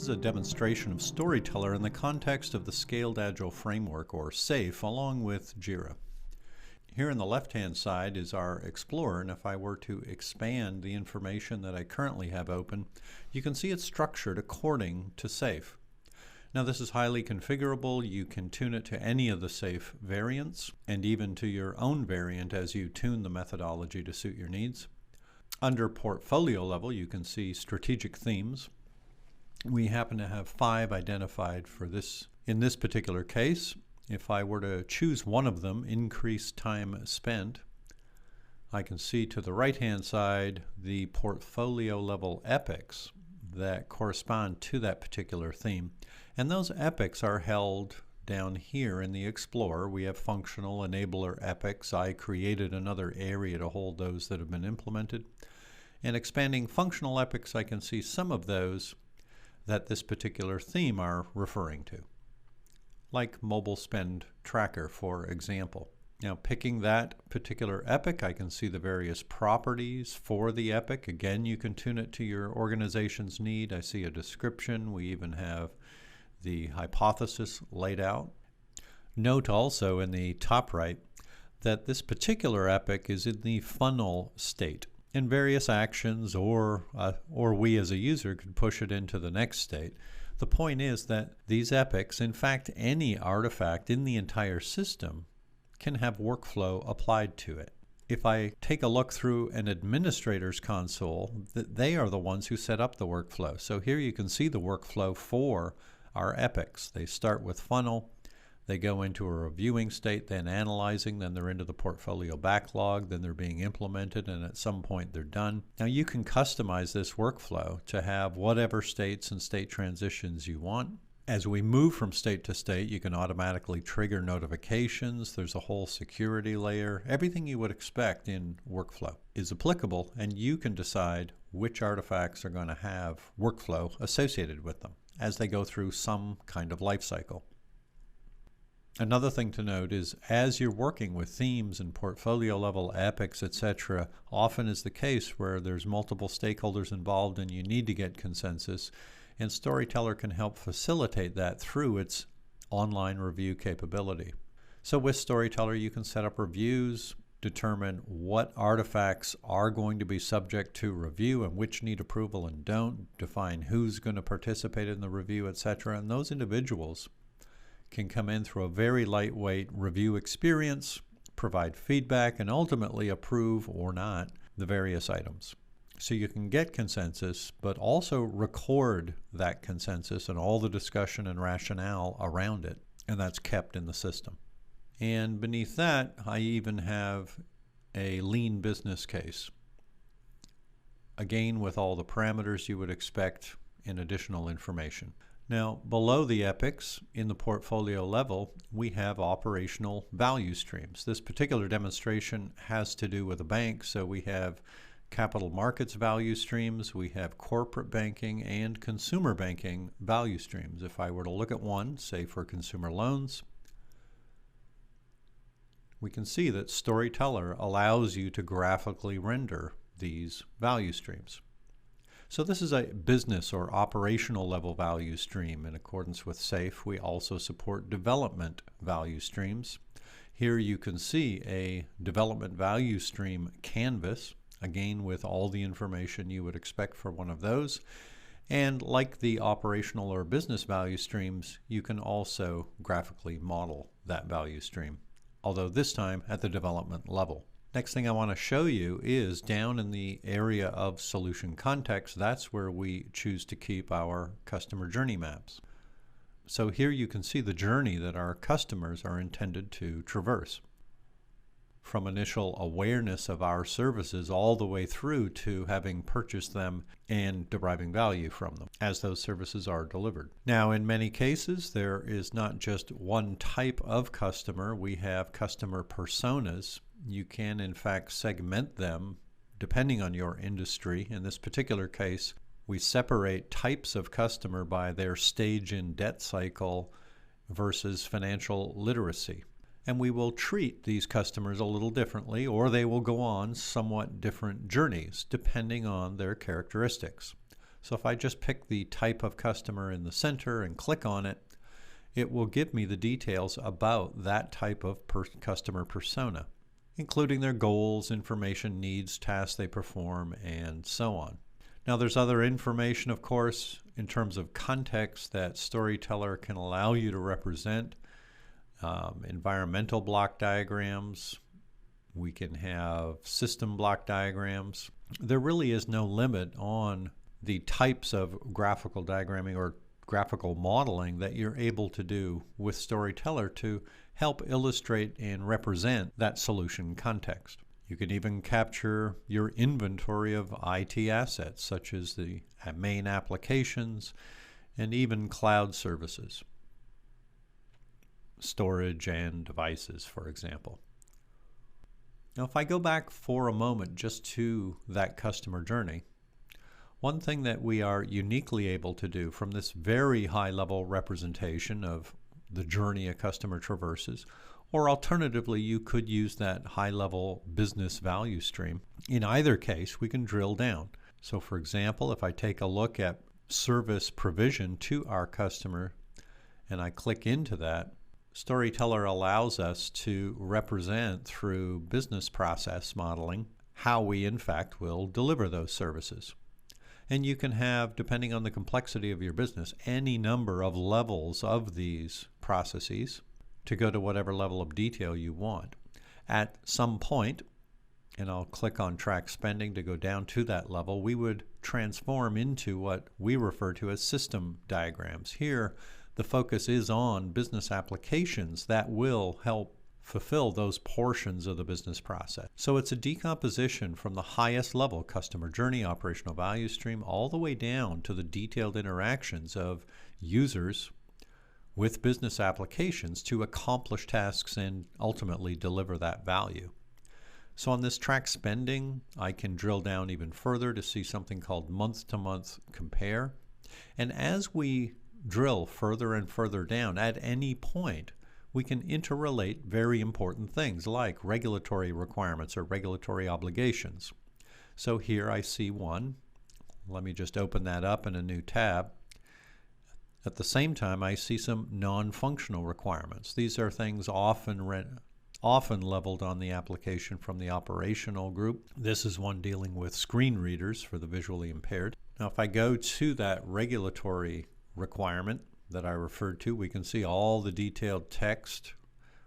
is a demonstration of Storyteller in the context of the Scaled Agile Framework, or SAFe, along with JIRA. Here on the left-hand side is our Explorer, and if I were to expand the information that I currently have open, you can see it's structured according to SAFe. Now this is highly configurable. You can tune it to any of the SAFe variants, and even to your own variant as you tune the methodology to suit your needs. Under portfolio level, you can see strategic themes. We happen to have 5 identified for this. In this particular case, if I were to choose one of them, increase time spent, I can see to the right-hand side the portfolio level epics that correspond to that particular theme. And those epics are held down here in the Explorer. We have functional enabler epics. I created another area to hold those that have been implemented. And expanding functional epics, I can see some of those that this particular theme are referring to, like mobile spend tracker, for example. Now, picking that particular epic, I can see the various properties for the epic. Again, you can tune it to your organization's need. I see a description. We even have the hypothesis laid out. Note also in the top right that this particular epic is in the funnel state, and various actions or we as a user could push it into the next state. The point is that these epics, in fact any artifact in the entire system, can have workflow applied to it. If I take a look through an administrator's console, they are the ones who set up the workflow. So here you can see the workflow for our epics. They start with funnel, they go into a reviewing state, then analyzing, then they're into the portfolio backlog, then they're being implemented, and at some point they're done. Now you can customize this workflow to have whatever states and state transitions you want. As we move from state to state, you can automatically trigger notifications. There's a whole security layer. Everything you would expect in workflow is applicable, and you can decide which artifacts are going to have workflow associated with them as they go through some kind of life cycle. Another thing to note is as you're working with themes and portfolio level epics, etc., often is the case where there's multiple stakeholders involved and you need to get consensus, and Storyteller can help facilitate that through its online review capability. So with Storyteller, you can set up reviews, determine what artifacts are going to be subject to review and which need approval and don't, define who's going to participate in the review, etc., and those individuals can come in through a very lightweight review experience, provide feedback, and ultimately approve or not the various items. So you can get consensus, but also record that consensus and all the discussion and rationale around it, and that's kept in the system. And beneath that, I even have a lean business case, again with all the parameters you would expect in additional information. Now, below the epics, in the portfolio level, we have operational value streams. This particular demonstration has to do with a bank, so we have capital markets value streams, we have corporate banking and consumer banking value streams. If I were to look at one, say for consumer loans, we can see that Storyteller allows you to graphically render these value streams. So this is a business or operational level value stream. In accordance with SAFe, we also support development value streams. Here you can see a development value stream canvas, again with all the information you would expect for one of those. And like the operational or business value streams, you can also graphically model that value stream, although this time at the development level. Next thing I want to show you is down in the area of solution context. That's where we choose to keep our customer journey maps. So here you can see the journey that our customers are intended to traverse, from initial awareness of our services all the way through to having purchased them and deriving value from them as those services are delivered. Now, in many cases, there is not just one type of customer. We have customer personas. You can, in fact, segment them depending on your industry. In this particular case, we separate types of customer by their stage in debt cycle versus financial literacy. And we will treat these customers a little differently, or they will go on somewhat different journeys depending on their characteristics. So if I just pick the type of customer in the center and click on it, it will give me the details about that type of customer persona, including their goals, information, needs, tasks they perform, and so on. Now there's other information, of course, in terms of context that Storyteller can allow you to represent. Environmental block diagrams. We can have system block diagrams. There really is no limit on the types of graphical diagramming or graphical modeling that you're able to do with Storyteller to help illustrate and represent that solution context. You can even capture your inventory of IT assets, such as the main applications and even cloud services, storage and devices, for example. Now, if I go back for a moment just to that customer journey, one thing that we are uniquely able to do from this very high-level representation of the journey a customer traverses, or alternatively, you could use that high-level business value stream. In either case, we can drill down. So for example, if I take a look at service provision to our customer and I click into that, Storyteller allows us to represent through business process modeling how we in fact will deliver those services. And you can have, depending on the complexity of your business, any number of levels of these processes to go to whatever level of detail you want. At some point, and I'll click on track spending to go down to that level, we would transform into what we refer to as system diagrams. Here, the focus is on business applications that will help fulfill those portions of the business process. So it's a decomposition from the highest level, customer journey, operational value stream, all the way down to the detailed interactions of users with business applications to accomplish tasks and ultimately deliver that value. So on this track spending, I can drill down even further to see something called month-to-month compare. And as we drill further and further down, at any point, we can interrelate very important things like regulatory requirements or regulatory obligations. So here I see one. Let me just open that up in a new tab. At the same time, I see some non-functional requirements. These are things often leveled on the application from the operational group. This is one dealing with screen readers for the visually impaired. Now, if I go to that regulatory requirement that I referred to, we can see all the detailed text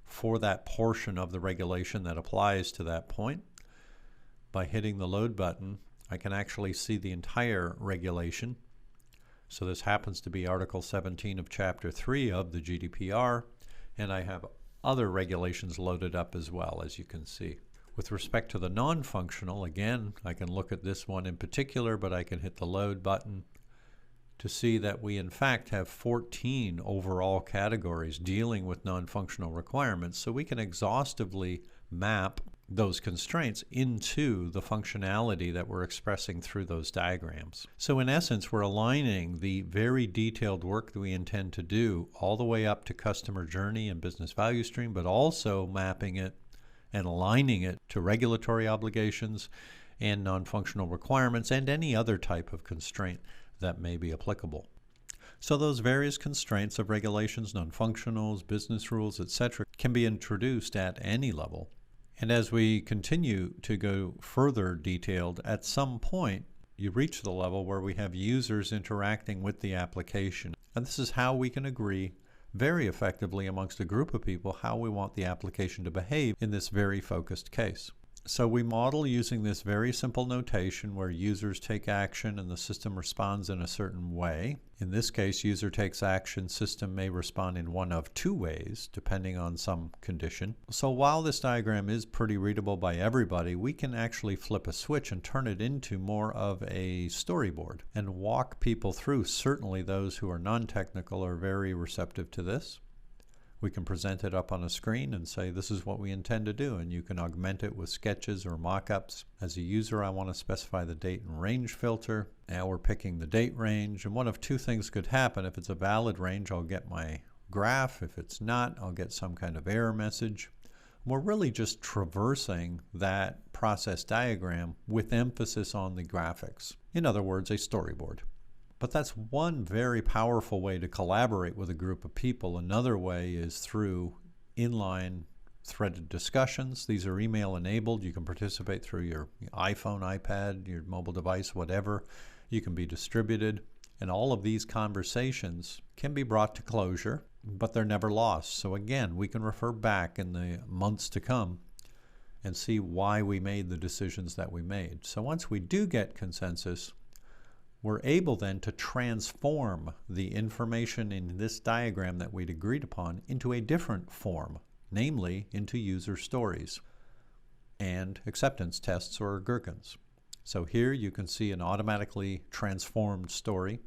for that portion of the regulation that applies to that point. By hitting the load button, I can actually see the entire regulation. So this happens to be Article 17 of Chapter 3 of the GDPR, and I have other regulations loaded up as well, as you can see. With respect to the non-functional, again, I can look at this one in particular, but I can hit the load button to see that we in fact have 14 overall categories dealing with non-functional requirements, so we can exhaustively map those constraints into the functionality that we're expressing through those diagrams. So in essence, we're aligning the very detailed work that we intend to do all the way up to customer journey and business value stream, but also mapping it and aligning it to regulatory obligations and non-functional requirements and any other type of constraint that may be applicable. So those various constraints of regulations, non-functionals, business rules, etc., can be introduced at any level. And as we continue to go further detailed, at some point you reach the level where we have users interacting with the application. And this is how we can agree very effectively amongst a group of people how we want the application to behave in this very focused case. So we model using this very simple notation where users take action and the system responds in a certain way. In this case, user takes action, system may respond in one of two ways, depending on some condition. So while this diagram is pretty readable by everybody, we can actually flip a switch and turn it into more of a storyboard and walk people through. Certainly those who are non-technical are very receptive to this. We can present it up on a screen and say, this is what we intend to do, and you can augment it with sketches or mock-ups. As a user, I want to specify the date and range filter. Now we're picking the date range, and one of two things could happen. If it's a valid range, I'll get my graph. If it's not, I'll get some kind of error message. We're really just traversing that process diagram with emphasis on the graphics. In other words, a storyboard. But that's one very powerful way to collaborate with a group of people. Another way is through inline threaded discussions. These are email enabled. You can participate through your iPhone, iPad, your mobile device, whatever. You can be distributed. And all of these conversations can be brought to closure, but they're never lost. So again, we can refer back in the months to come and see why we made the decisions that we made. So once we do get consensus, we're able then to transform the information in this diagram that we'd agreed upon into a different form, namely into user stories and acceptance tests or gherkins. So here you can see an automatically transformed story.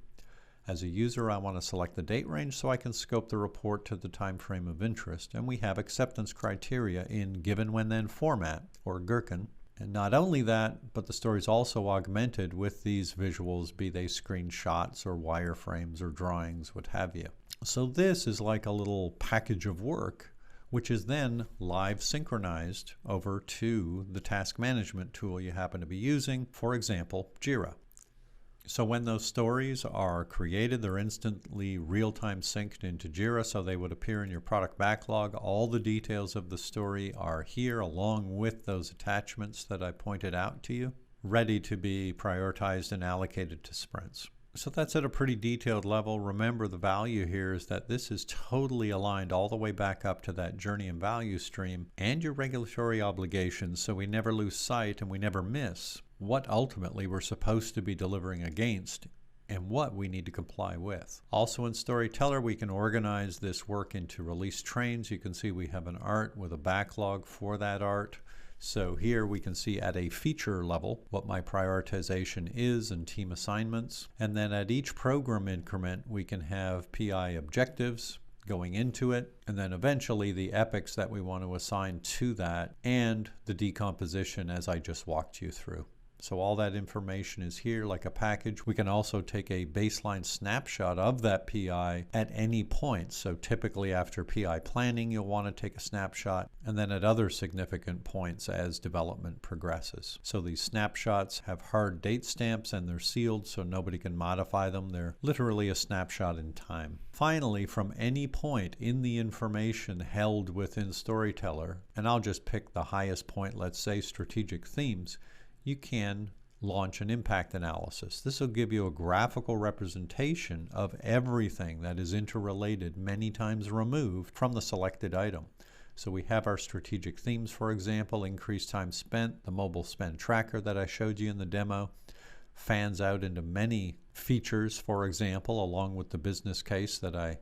As a user, I want to select the date range so I can scope the report to the time frame of interest. And we have acceptance criteria in given when then format or gherkin. And not only that, but the story is also augmented with these visuals, be they screenshots or wireframes or drawings, what have you. So this is like a little package of work, which is then live synchronized over to the task management tool you happen to be using, for example, JIRA. So when those stories are created, they're instantly real-time synced into JIRA, so they would appear in your product backlog. All the details of the story are here, along with those attachments that I pointed out to you, ready to be prioritized and allocated to sprints. So that's at a pretty detailed level. Remember, the value here is that this is totally aligned all the way back up to that journey and value stream and your regulatory obligations, so we never lose sight and we never miss what ultimately we're supposed to be delivering against and what we need to comply with. Also in Storyteller, we can organize this work into release trains. You can see we have an art with a backlog for that art. So here we can see at a feature level what my prioritization is and team assignments. And then at each program increment, we can have PI objectives going into it, and then eventually the epics that we want to assign to that and the decomposition as I just walked you through. So all that information is here like a package. We can also take a baseline snapshot of that PI at any point. So typically after PI planning, you'll want to take a snapshot, and then at other significant points as development progresses. So these snapshots have hard date stamps and they're sealed so nobody can modify them. They're literally a snapshot in time. Finally, from any point in the information held within Storyteller, and I'll just pick the highest point, let's say strategic themes, you can launch an impact analysis. This will give you a graphical representation of everything that is interrelated, many times removed from the selected item. So we have our strategic themes, for example, increased time spent, the mobile spend tracker that I showed you in the demo, fans out into many features, for example, along with the business case that I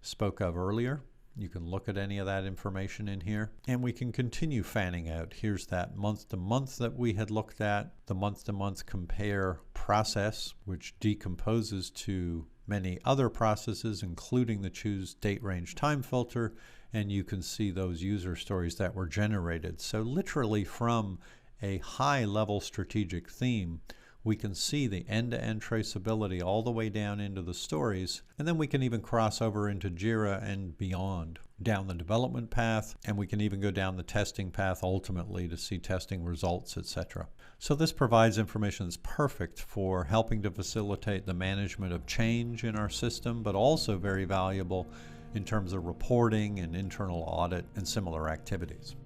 spoke of earlier. You can look at any of that information in here, and we can continue fanning out. Here's that month-to-month that we had looked at, the month-to-month compare process, which decomposes to many other processes, including the choose date range time filter, and you can see those user stories that were generated. So literally from a high-level strategic theme, we can see the end-to-end traceability all the way down into the stories, and then we can even cross over into JIRA and beyond, down the development path, and we can even go down the testing path ultimately to see testing results, etc. So this provides information that's perfect for helping to facilitate the management of change in our system, but also very valuable in terms of reporting and internal audit and similar activities.